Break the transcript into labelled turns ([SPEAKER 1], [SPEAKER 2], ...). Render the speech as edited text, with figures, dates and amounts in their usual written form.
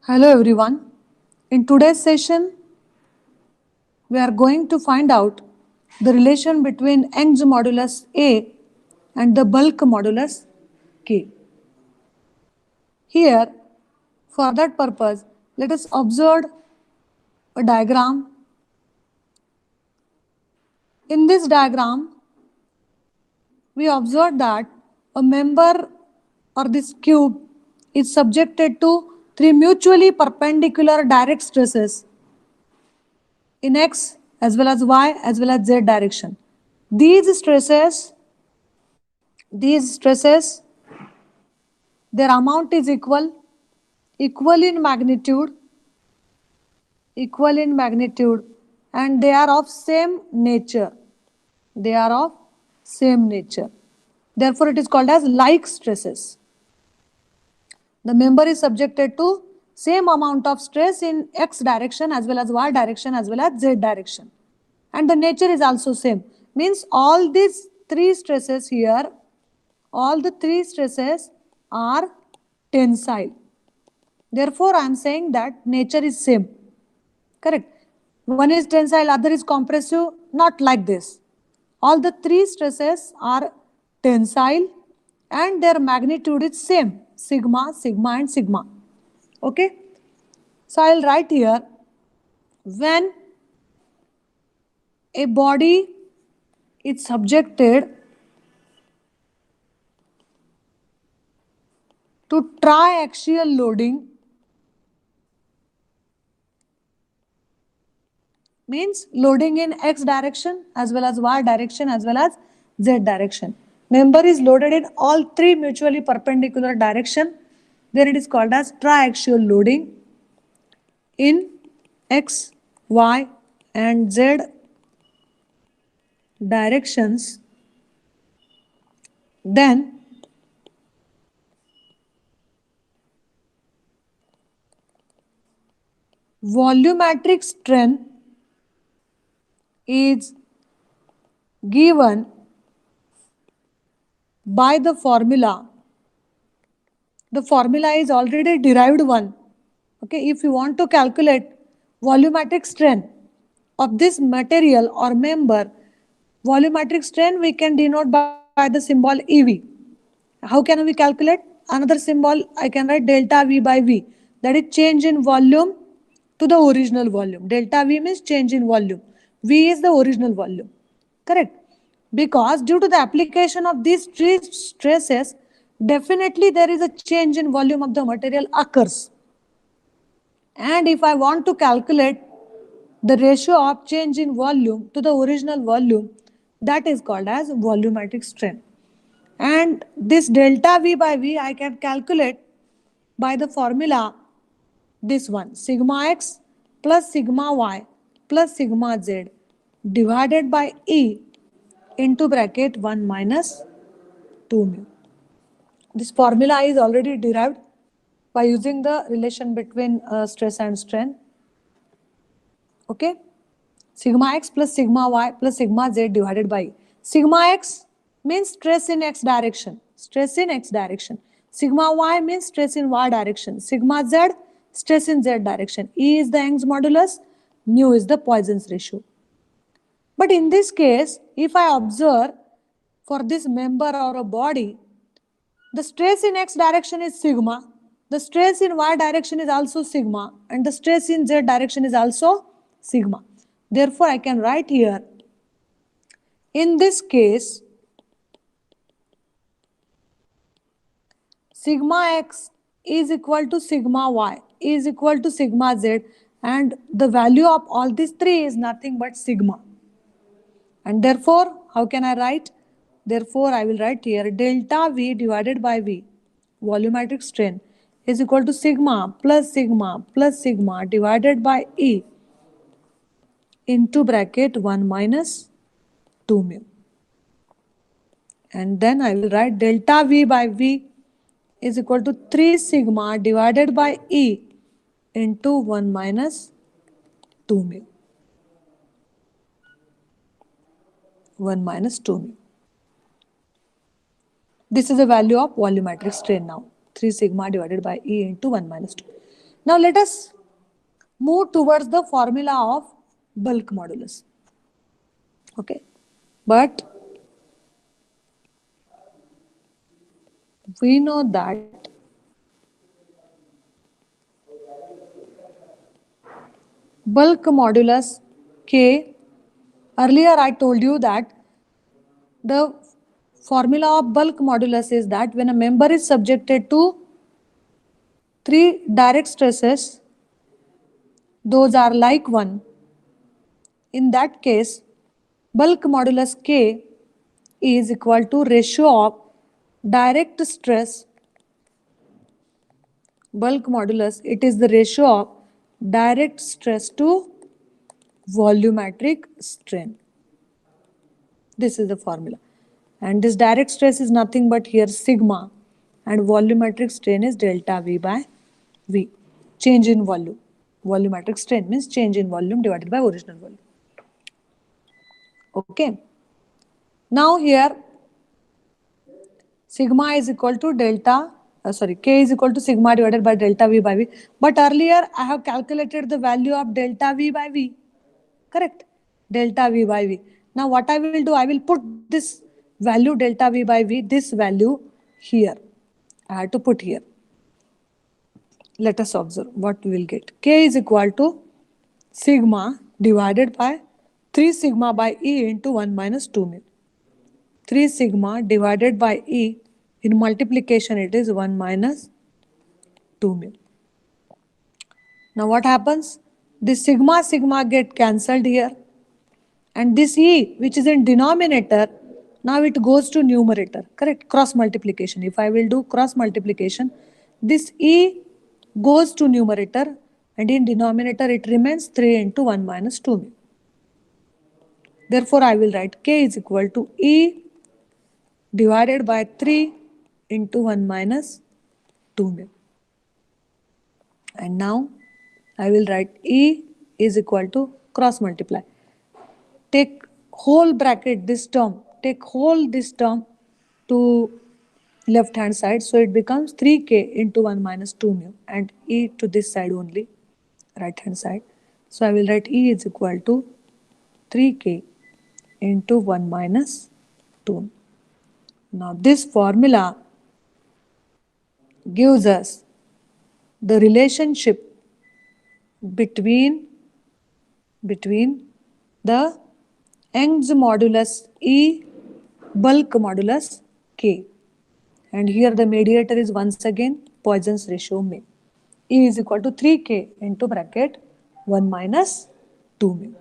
[SPEAKER 1] Hello everyone. In today's session, we are going to find out the relation between Young's modulus A and the bulk modulus K. Here, for that purpose, let us observe a diagram. In this diagram, we observe that a member or this cube is subjected to three mutually perpendicular direct stresses in x as well as y as well as z direction. These stresses, these stresses, their amount is equal in magnitude, and they are of same nature. They are of same nature. Therefore, it is called as like stresses. The member is subjected to same amount of stress in x direction as well as y direction as well as z direction. And the nature is also same. Means all these three stresses here, all the three stresses are tensile. Therefore, I am saying that nature is same. Correct. One is tensile, other is compressive. Not like this. All the three stresses are tensile and their magnitude is same. Sigma, sigma and sigma. Okay. So, I will write here when a body is subjected to triaxial loading, means loading in x direction as well as y direction as well as z direction. Member is loaded in all three mutually perpendicular direction. Then it is called as triaxial loading in x, y and z directions. Then volumetric strength is given by the formula. The formula is already derived one. Okay, if you want to calculate volumetric strength of this material or member, volumetric strength we can denote by the symbol EV. How can we calculate? Another symbol I can write delta V by V. That is change in volume to the original volume. Delta V means change in volume. V is the original volume. Correct? Because due to the application of these three stresses, definitely there is a change in volume of the material occurs. And if I want to calculate the ratio of change in volume to the original volume, that is called as volumetric strength. And this delta V by V I can calculate by the formula this one, sigma x plus sigma y plus sigma z divided by E into bracket 1 minus 2 mu. This formula is already derived by using the relation between stress and strain. Okay. Sigma x plus sigma y plus sigma z divided by sigma x means stress in x direction. Stress in x direction. Sigma y means stress in y direction. Sigma z stress in z direction. E is the Young's modulus. Mu is the Poisson's ratio. But in this case, if I observe for this member or a body, the stress in x direction is sigma. The stress in y direction is also sigma. And the stress in z direction is also sigma. Therefore, I can write here, in this case, sigma x is equal to sigma y is equal to sigma z, and the value of all these three is nothing but sigma. And therefore, how can I write? Therefore, I will write here delta V divided by V, volumetric strain, is equal to sigma plus sigma divided by E into bracket 1 minus 2 mu. And then I will write delta V by V is equal to 3 sigma divided by E into 1 minus 2 mu. 1 minus 2 mu. This is the value of volumetric strain now. 3 sigma divided by E into 1 minus 2. Now let us move towards the formula of bulk modulus. Okay, but we know that bulk modulus K, earlier I told you that the formula of bulk modulus is that when a member is subjected to three direct stresses, those are like one. In that case, bulk modulus K is equal to ratio of direct stress, bulk modulus, it is the ratio of direct stress to volumetric strain. This is the formula. And this direct stress is nothing but here sigma, and volumetric strain is delta V by V. Change in volume. Volumetric strain means change in volume divided by original volume. Okay. Now here sigma is equal to K is equal to sigma divided by delta V by V. But earlier I have calculated the value of delta V by V. Correct? Delta V by V. Now what I will do, I will put this value delta V by V, this value here. I have to put here. Let us observe what we will get. K is equal to sigma divided by 3 sigma by E into 1 minus 2 mu. 3 sigma divided by E, in multiplication it is 1 minus 2 mu. Now what happens? This sigma get cancelled here, and this E which is in denominator, now it goes to numerator, correct? Cross multiplication. If I will do cross multiplication, this E goes to numerator, and in denominator it remains 3 into 1 minus 2 mu. Therefore I will write K is equal to E divided by 3 into 1 minus 2 mu. And now I will write E is equal to cross multiply. Take whole bracket this term, take whole this term to left hand side, so it becomes 3k into 1 minus 2 mu, and E to this side only, right hand side. So I will write E is equal to 3k into 1 minus 2. Now this formula gives us the relationship between the Young's modulus E, bulk modulus K. And here the mediator is once again Poisson's ratio mu. E is equal to 3k into bracket 1 minus 2 mu.